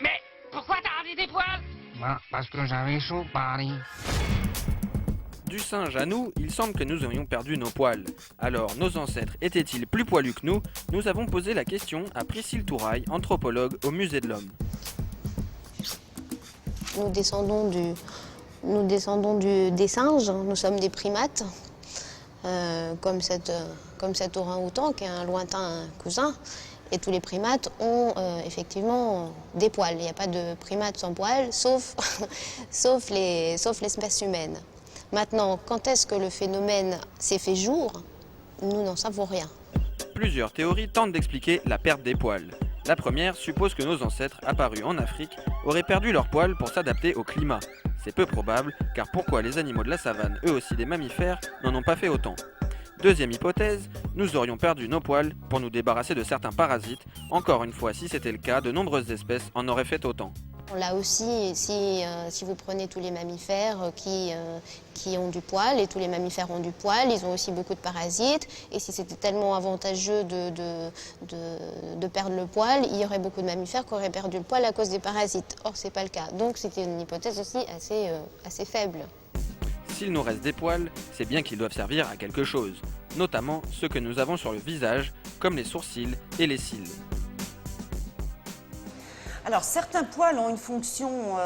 Mais pourquoi t'as rasé tes poils? Parce que j'avais chaud, Paris. Du singe à nous, il semble que nous aurions perdu nos poils. Alors, nos ancêtres étaient-ils plus poilus que nous? Nous avons posé la question à Priscille Touraille, anthropologue au Musée de l'Homme. Nous descendons des singes, nous sommes des primates, comme cet orang-outan qui est un lointain cousin. Et tous les primates ont effectivement des poils. Il n'y a pas de primates sans poils, sauf l'espèce humaine. Maintenant, quand est-ce que le phénomène s'est fait jour? Nous n'en savons rien. Plusieurs théories tentent d'expliquer la perte des poils. La première suppose que nos ancêtres, apparus en Afrique, auraient perdu leurs poils pour s'adapter au climat. C'est peu probable, car pourquoi les animaux de la savane, eux aussi des mammifères, n'en ont pas fait autant? Deuxième hypothèse, nous aurions perdu nos poils pour nous débarrasser de certains parasites. Encore une fois, si c'était le cas, de nombreuses espèces en auraient fait autant. Là aussi, si vous prenez tous les mammifères qui ont du poil, et tous les mammifères ont du poil, ils ont aussi beaucoup de parasites. Et si c'était tellement avantageux de perdre le poil, il y aurait beaucoup de mammifères qui auraient perdu le poil à cause des parasites. Or, ce n'est pas le cas. Donc, c'était une hypothèse aussi assez faible. S'il nous reste des poils, c'est bien qu'ils doivent servir à quelque chose, notamment ceux que nous avons sur le visage, comme les sourcils et les cils. Alors, certains poils ont une fonction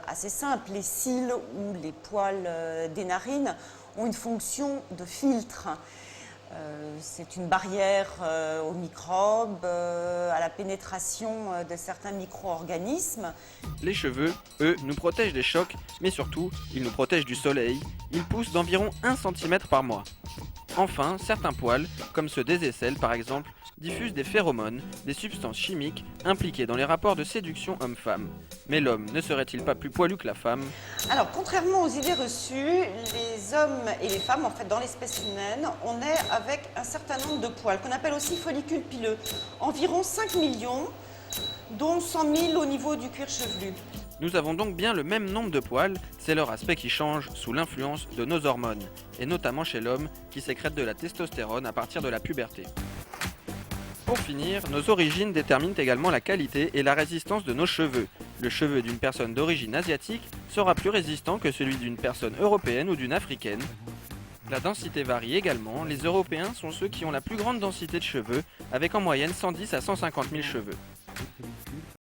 assez simple. Les cils ou les poils des narines ont une fonction de filtre. C'est une barrière aux microbes, à la pénétration de certains micro-organismes. Les cheveux, eux, nous protègent des chocs, mais surtout, ils nous protègent du soleil. Ils poussent d'environ 1 cm par mois. Enfin, certains poils, comme ceux des aisselles par exemple, diffusent des phéromones, des substances chimiques impliquées dans les rapports de séduction homme-femme. Mais l'homme ne serait-il pas plus poilu que la femme? Alors, contrairement aux idées reçues, les hommes et les femmes, en fait, dans l'espèce humaine, on est avec un certain nombre de poils, qu'on appelle aussi follicules pileux. Environ 5 millions, dont 100 000 au niveau du cuir chevelu. Nous avons donc bien le même nombre de poils, c'est leur aspect qui change sous l'influence de nos hormones, et notamment chez l'homme qui sécrète de la testostérone à partir de la puberté. Pour finir, nos origines déterminent également la qualité et la résistance de nos cheveux. Le cheveu d'une personne d'origine asiatique sera plus résistant que celui d'une personne européenne ou d'une africaine. La densité varie également, les Européens sont ceux qui ont la plus grande densité de cheveux, avec en moyenne 110 à 150 000 cheveux.